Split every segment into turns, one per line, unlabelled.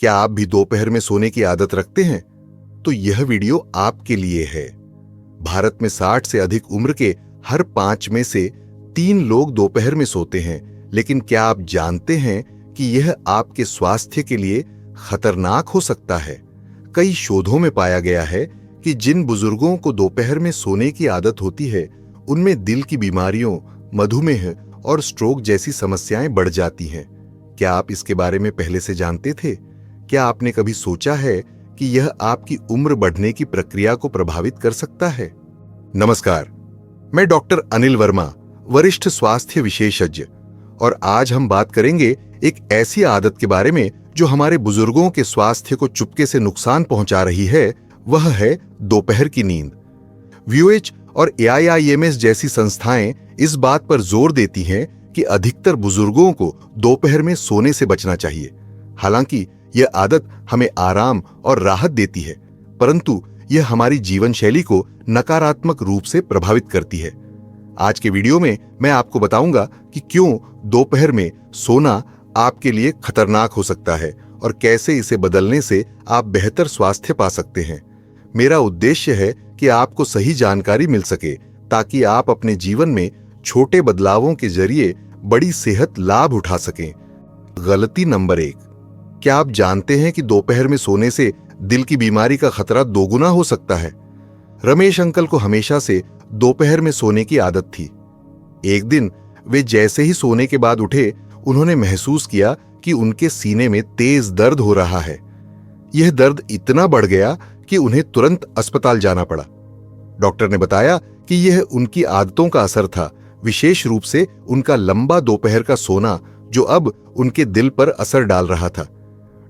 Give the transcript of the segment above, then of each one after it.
क्या आप भी दोपहर में सोने की आदत रखते हैं? तो यह वीडियो आपके लिए है। भारत में 60 से अधिक उम्र के हर 5 में से 3 लोग दोपहर में सोते हैं, लेकिन क्या आप जानते हैं कि यह आपके स्वास्थ्य के लिए खतरनाक हो सकता है? कई शोधों में पाया गया है कि जिन बुजुर्गों को दोपहर में सोने की आदत होती है, उनमें दिल की बीमारियों, मधुमेह और स्ट्रोक जैसी समस्याएं बढ़ जाती हैं। क्या आप इसके बारे में पहले से जानते थे? क्या आपने कभी सोचा है कि यह आपकी उम्र बढ़ने की प्रक्रिया को प्रभावित कर सकता है? नमस्कार, मैं डॉक्टर अनिल वर्मा, वरिष्ठ स्वास्थ्य विशेषज्ञ, और आज हम बात करेंगे एक ऐसी आदत के बारे में जो हमारे बुजुर्गों के स्वास्थ्य को चुपके से नुकसान पहुंचा रही है। वह है दोपहर की नींद। VOH और AIIMS जैसी संस्थाएं इस बात पर जोर देती हैं कि अधिकतर बुजुर्गों को दोपहर में सोने से बचना चाहिए। हालांकि यह आदत हमें आराम और राहत देती है, परंतु यह हमारी जीवन शैली को नकारात्मक रूप से प्रभावित करती है। आज के वीडियो में मैं आपको बताऊंगा कि क्यों दोपहर में सोना आपके लिए खतरनाक हो सकता है और कैसे इसे बदलने से आप बेहतर स्वास्थ्य पा सकते हैं। मेरा उद्देश्य है कि आपको सही जानकारी मिल सके ताकि आप अपने जीवन में छोटे बदलावों के जरिए बड़ी सेहत लाभ उठा सकें। गलती नंबर 1, क्या आप जानते हैं कि दोपहर में सोने से दिल की बीमारी का खतरा दोगुना हो सकता है? रमेश अंकल को हमेशा से दोपहर में सोने की आदत थी। एक दिन वे जैसे ही सोने के बाद उठे, उन्होंने महसूस किया कि उनके सीने में तेज दर्द हो रहा है। यह दर्द इतना बढ़ गया कि उन्हें तुरंत अस्पताल जाना पड़ा। डॉक्टर ने बताया कि यह उनकी आदतों का असर था, विशेष रूप से उनका लंबा दोपहर का सोना, जो अब उनके दिल पर असर डाल रहा था।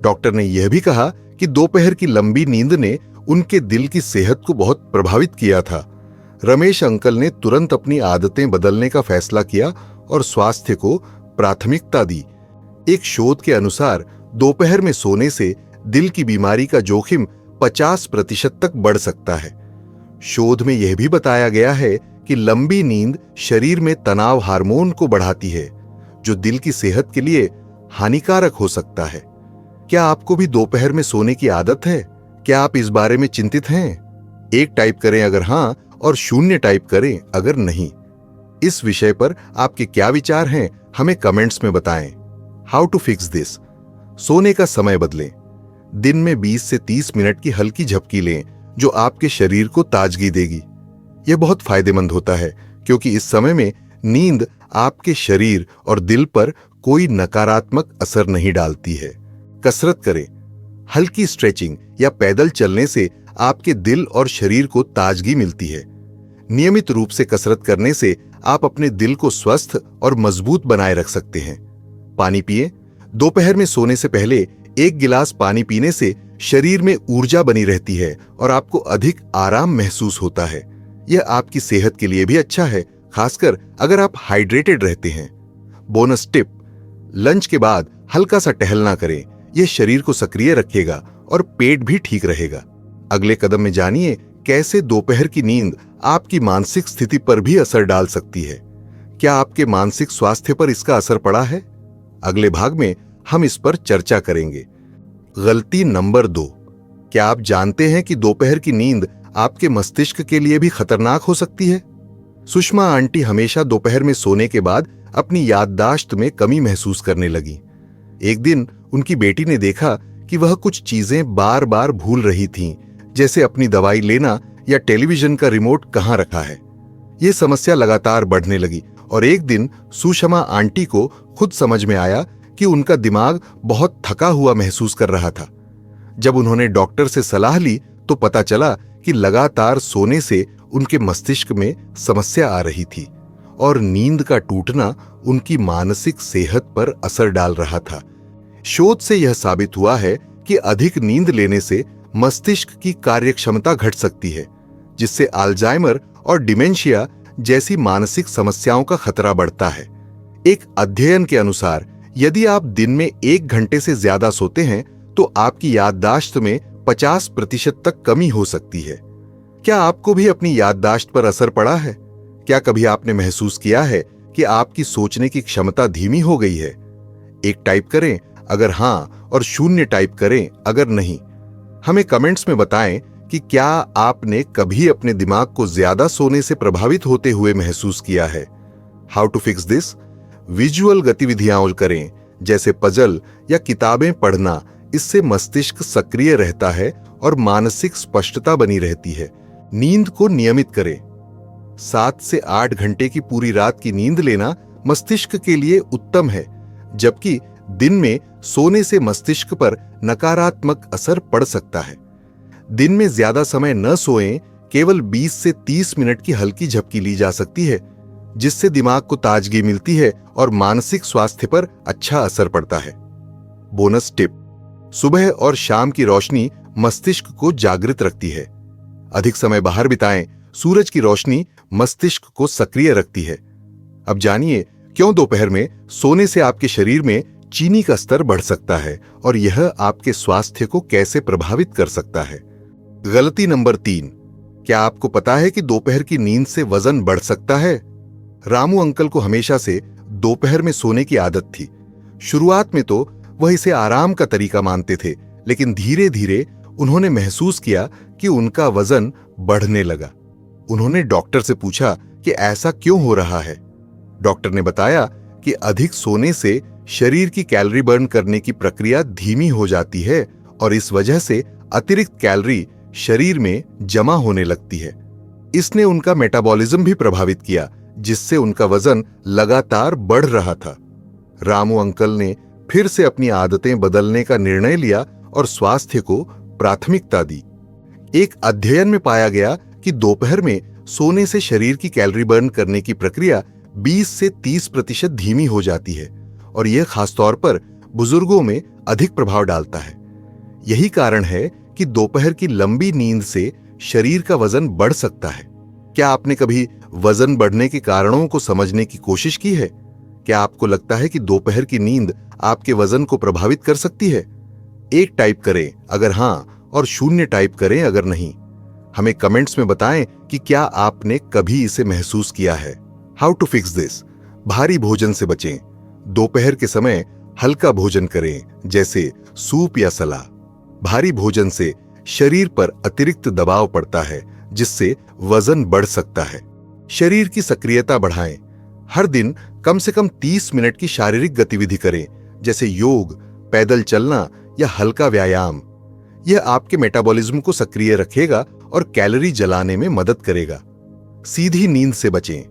डॉक्टर ने यह भी कहा कि दोपहर की लंबी नींद ने उनके दिल की सेहत को बहुत प्रभावित किया था। रमेश अंकल ने तुरंत अपनी आदतें बदलने का फैसला किया और स्वास्थ्य को प्राथमिकता दी। एक शोध के अनुसार दोपहर में सोने से दिल की बीमारी का जोखिम 50% तक बढ़ सकता है। शोध में यह भी बताया गया है कि लंबी नींद शरीर में तनाव हार्मोन को बढ़ाती है, जो दिल की सेहत के लिए हानिकारक हो सकता है। क्या आपको भी दोपहर में सोने की आदत है? क्या आप इस बारे में चिंतित हैं? 1 टाइप करें अगर हां और 0 टाइप करें अगर नहीं। इस विषय पर आपके क्या विचार हैं, हमें कमेंट्स में बताएं। How to fix this? सोने का समय बदलें। दिन में 20 से 30 मिनट की हल्की झपकी लें, जो आपके शरीर को ताजगी देगी। यह बहुत फायदेमंद होता है क्योंकि इस समय में नींद आपके शरीर और दिल पर कोई नकारात्मक असर नहीं डालती है। कसरत करें। हल्की स्ट्रेचिंग या पैदल चलने से आपके दिल और शरीर को ताजगी मिलती है। नियमित रूप से कसरत करने से आप अपने दिल को स्वस्थ और मजबूत बनाए रख सकते हैं। पानी पिएं। दोपहर में सोने से पहले 1 गिलास पानी पीने से शरीर में ऊर्जा बनी रहती है और आपको अधिक आराम महसूस होता है। यह आपकी सेहत के लिए भी अच्छा है, खासकर अगर आप हाइड्रेटेड रहते हैं। बोनस टिप, लंच के बाद हल्का सा टहलना करें। यह शरीर को सक्रिय रखेगा और पेट भी ठीक रहेगा। अगले कदम में जानिए कैसे दोपहर की नींद आपकी मानसिक स्थिति पर भी असर डाल सकती है। क्या आपके मानसिक स्वास्थ्य पर इसका असर पड़ा है? अगले भाग में हम इस पर चर्चा करेंगे। गलती नंबर 2, क्या आप जानते हैं कि दोपहर की नींद आपके मस्तिष्क के लिए भी खतरनाक हो सकती है? सुषमा आंटी हमेशा दोपहर में सोने के बाद अपनी याददाश्त में कमी महसूस करने लगी। एक दिन उनकी बेटी ने देखा कि वह कुछ चीजें बार बार भूल रही थीं, जैसे अपनी दवाई लेना या टेलीविजन का रिमोट कहां रखा है। यह समस्या लगातार बढ़ने लगी और एक दिन सुषमा आंटी को खुद समझ में आया कि उनका दिमाग बहुत थका हुआ महसूस कर रहा था। जब उन्होंने डॉक्टर से सलाह ली तो पता चला कि लगातार सोने से उनके मस्तिष्क में समस्या आ रही थी और नींद का टूटना उनकी मानसिक सेहत पर असर डाल रहा था। शोध से यह साबित हुआ है कि अधिक नींद लेने से मस्तिष्क की कार्यक्षमता घट सकती है, जिससे अल्जाइमर और डिमेंशिया जैसी मानसिक समस्याओं का खतरा बढ़ता है। एक अध्ययन के अनुसार यदि आप दिन में 1 घंटे से ज्यादा सोते हैं तो आपकी याददाश्त में 50% तक कमी हो सकती है। क्या आपको भी अपनी याददाश्त पर असर पड़ा है? क्या कभी आपने महसूस किया है कि आपकी सोचने की क्षमता धीमी हो गई है? 1 टाइप करें अगर हां, और 0 टाइप करें अगर नहीं। हमें कमेंट्स में बताएं कि क्या आपने कभी अपने दिमाग को ज्यादा सोने से प्रभावित होते हुए महसूस किया है। How to fix this? Visual गतिविधियां करें, जैसे पजल या किताबें पढ़ना। इससे मस्तिष्क सक्रिय रहता है और मानसिक स्पष्टता बनी रहती है। नींद को नियमित करें। 7 से 8 घंटे की पूरी रात की नींद लेना मस्तिष्क के लिए उत्तम है, जबकि दिन में सोने से मस्तिष्क पर नकारात्मक असर पड़ सकता है। दिन में ज्यादा समय न सोएं, केवल 20 से 30 मिनट की हल्की झपकी ली जा सकती है, जिससे दिमाग को ताजगी मिलती है और मानसिक स्वास्थ्य पर अच्छा असर पड़ता है। बोनस टिप: सुबह और शाम की रोशनी मस्तिष्क को जागृत रखती है। अधिक समय बाहर बिताएं। सूरज की रोशनी मस्तिष्क को सक्रिय रखती है। अब जानिए क्यों दोपहर में सोने से आपके शरीर में चीनी का स्तर बढ़ सकता है और यह आपके स्वास्थ्य को कैसे प्रभावित कर सकता है। गलती नंबर 3: क्या आपको पता है कि दोपहर की नींद से वजन बढ़ सकता है? रामू अंकल को हमेशा से दोपहर में सोने की आदत थी। शुरुआत में तो वह इसे आराम का तरीका मानते थे, लेकिन धीरे धीरे उन्होंने महसूस किया कि उनका वजन बढ़ने लगा। उन्होंने डॉक्टर से पूछा कि ऐसा क्यों हो रहा है। डॉक्टर ने बताया कि अधिक सोने से शरीर की कैलोरी बर्न करने की प्रक्रिया धीमी हो जाती है और इस वजह से अतिरिक्त कैलोरी शरीर में जमा होने लगती है। इसने उनका मेटाबॉलिज्म भी प्रभावित किया, जिससे उनका वजन लगातार बढ़ रहा था। रामू अंकल ने फिर से अपनी आदतें बदलने का निर्णय लिया और स्वास्थ्य को प्राथमिकता दी। एक अध्ययन में पाया गया कि दोपहर में सोने से शरीर की कैलोरी बर्न करने की प्रक्रिया 20 से 30% धीमी हो जाती है और यह खासतौर पर बुजुर्गों में अधिक प्रभाव डालता है। यही कारण है कि दोपहर की लंबी नींद से शरीर का वजन बढ़ सकता है। क्या आपने कभी वजन बढ़ने के कारणों को समझने की कोशिश की है? क्या आपको लगता है कि दोपहर की नींद आपके वजन को प्रभावित कर सकती है? 1 टाइप करें अगर हां और 0 टाइप करें अगर नहीं। हमें कमेंट्स में बताएं कि क्या आपने कभी इसे महसूस किया है। How to fix this? भारी भोजन से बचें। दोपहर के समय हल्का भोजन करें, जैसे सूप या सलाद। भारी भोजन से शरीर पर अतिरिक्त दबाव पड़ता है, जिससे वजन बढ़ सकता है। शरीर की सक्रियता बढ़ाएं। हर दिन कम से कम 30 मिनट की शारीरिक गतिविधि करें, जैसे योग, पैदल चलना या हल्का व्यायाम। यह आपके मेटाबॉलिज्म को सक्रिय रखेगा और कैलोरी जलाने में मदद करेगा। सीधी नींद से बचें।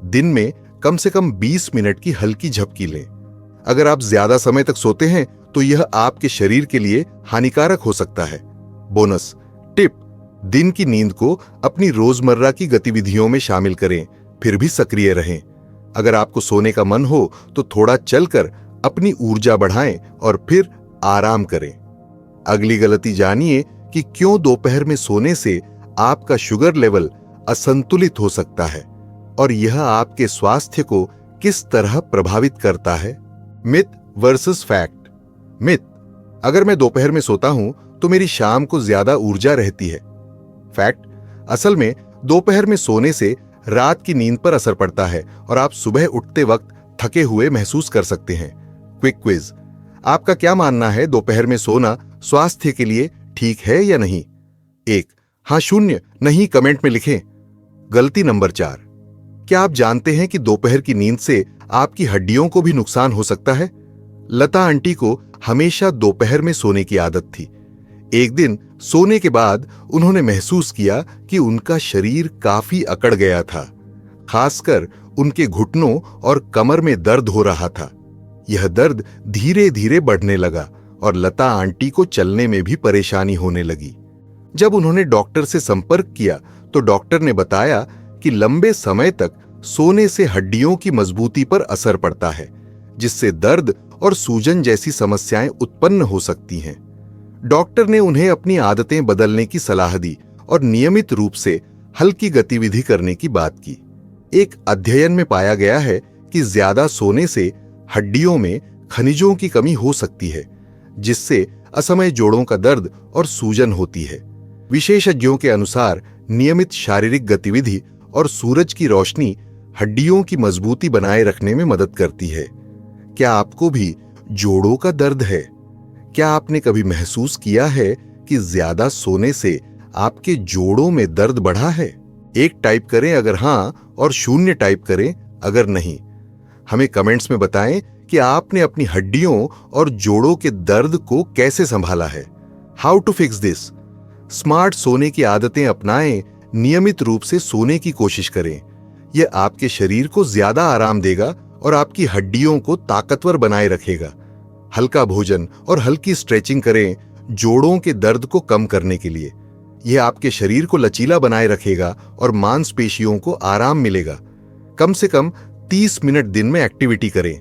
दिन में कम से कम 20 मिनट की हल्की झपकी लें। अगर आप ज्यादा समय तक सोते हैं तो यह आपके शरीर के लिए हानिकारक हो सकता है। बोनस टिप: दिन की नींद को अपनी रोजमर्रा की गतिविधियों में शामिल करें, फिर भी सक्रिय रहें। अगर आपको सोने का मन हो तो थोड़ा चलकर अपनी ऊर्जा बढ़ाएं और फिर आराम करें। अगली गलती जानिए कि क्यों दोपहर में सोने से आपका शुगर लेवल असंतुलित हो सकता है और यह आपके स्वास्थ्य को किस तरह प्रभावित करता है। Myth versus fact. मिथ: अगर मैं दोपहर में सोता हूं तो मेरी शाम को ज्यादा ऊर्जा रहती है। फैक्ट: असल में दोपहर में सोने से रात की नींद पर असर पड़ता है और आप सुबह उठते वक्त थके हुए महसूस कर सकते हैं। क्विक क्विज: आपका क्या मानना है, दोपहर में सोना स्वास्थ्य के लिए ठीक है या नहीं? 1 हां, 0 नहीं कमेंट में लिखें। गलती नंबर 4: क्या आप जानते हैं कि दोपहर की नींद से आपकी हड्डियों को भी नुकसान हो सकता है? लता आंटी को हमेशा दोपहर में सोने की आदत थी। एक दिन सोने के बाद उन्होंने महसूस किया कि उनका शरीर काफी अकड़ गया था। खासकर उनके घुटनों और कमर में दर्द हो रहा था। यह दर्द धीरे धीरे बढ़ने लगा और लता आंटी को चलने में भी परेशानी होने लगी। जब उन्होंने डॉक्टर से संपर्क किया तो डॉक्टर ने बताया कि लंबे समय तक सोने से हड्डियों की मजबूती पर असर पड़ता है, जिससे दर्द और सूजन जैसी समस्याएं उत्पन्न हो सकती हैं। डॉक्टर ने उन्हें अपनी आदतें बदलने की सलाह दी और नियमित रूप से हल्की गतिविधि करने की बात की। एक अध्ययन में पाया गया है कि ज्यादा सोने से हड्डियों में खनिजों की कमी हो सकती है, जिससे असमय जोड़ों का दर्द और सूजन होती है। विशेषज्ञों के अनुसार नियमित शारीरिक गतिविधि और सूरज की रोशनी हड्डियों की मजबूती बनाए रखने में मदद करती है। क्या आपको भी जोड़ों का दर्द है। क्या आपने कभी महसूस किया है कि ज्यादा सोने से आपके जोड़ों में दर्द बढ़ा है? 1 टाइप करें अगर हां और 0 टाइप करें अगर नहीं। हमें कमेंट्स में बताएं कि आपने अपनी हड्डियों और जोड़ों के दर्द को कैसे संभाला है। How to fix this? Smart सोने की आदतें अपनाएं, नियमित रूप से सोने की कोशिश करें। यह आपके शरीर को ज्यादा आराम देगा और आपकी हड्डियों को ताकतवर बनाए रखेगा। हल्का भोजन और हल्की स्ट्रेचिंग करें जोड़ों के दर्द को कम करने के लिए। यह आपके शरीर को लचीला बनाए रखेगा और मांसपेशियों को आराम मिलेगा। कम से कम 30 मिनट दिन में एक्टिविटी करें।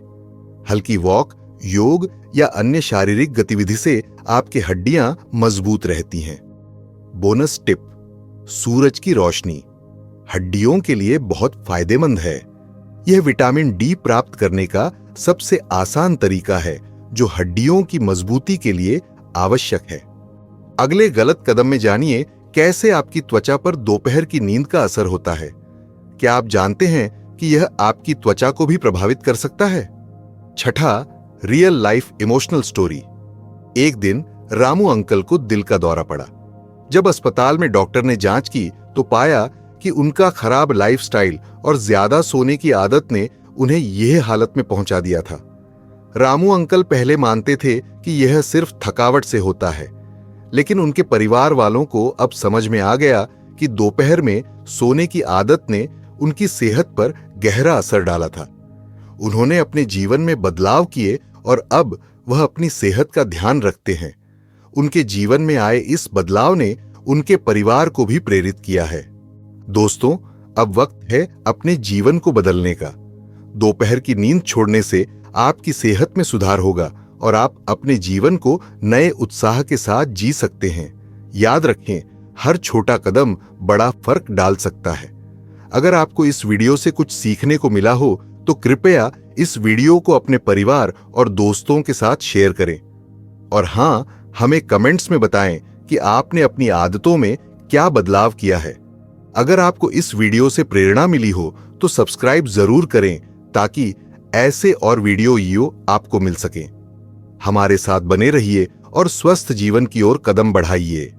हल्की वॉक, योग या अन्य शारीरिक गतिविधि से आपकी हड्डियां मजबूत रहती हैं। बोनस टिप: सूरज की रोशनी हड्डियों के लिए बहुत फायदेमंद है। यह विटामिन डी प्राप्त करने का सबसे आसान तरीका है जो हड्डियों की मजबूती के लिए आवश्यक है। अगले गलत कदम में जानिए कैसे आपकी त्वचा पर दोपहर की नींद का असर होता है। क्या आप जानते हैं कि यह आपकी त्वचा को भी प्रभावित कर सकता है? छठा, रियल लाइफ इमोशनल स्टोरी। एक दिन रामू अंकल को दिल का दौरा पड़ा। जब अस्पताल में डॉक्टर ने जांच की तो पाया कि उनका खराब लाइफस्टाइल और ज्यादा सोने की आदत ने उन्हें यह हालत में पहुंचा दिया था। रामू अंकल पहले मानते थे कि यह सिर्फ थकावट से होता है, लेकिन उनके परिवार वालों को अब समझ में आ गया कि दोपहर में सोने की आदत ने उनकी सेहत पर गहरा असर डाला था। उन्होंने अपने जीवन में बदलाव किए और अब वह अपनी सेहत का ध्यान रखते हैं। उनके जीवन में आए इस बदलाव ने उनके परिवार को भी प्रेरित किया है। दोस्तों, अब वक्त है अपने जीवन को बदलने का। दोपहर की नींद छोड़ने से आपकी सेहत में सुधार होगा और आप अपने जीवन को नए उत्साह के साथ जी सकते हैं। याद रखें, हर छोटा कदम बड़ा फर्क डाल सकता है। अगर आपको इस वीडियो से कुछ सीखने को मिला हो तो कृपया इस वीडियो को अपने परिवार और दोस्तों के साथ शेयर करें। और हां, हमें कमेंट्स में बताएं कि आपने अपनी आदतों में क्या बदलाव किया है। अगर आपको इस वीडियो से प्रेरणा मिली हो तो सब्सक्राइब जरूर करें ताकि ऐसे और वीडियो आपको मिल सके। हमारे साथ बने रहिए और स्वस्थ जीवन की ओर कदम बढ़ाइए।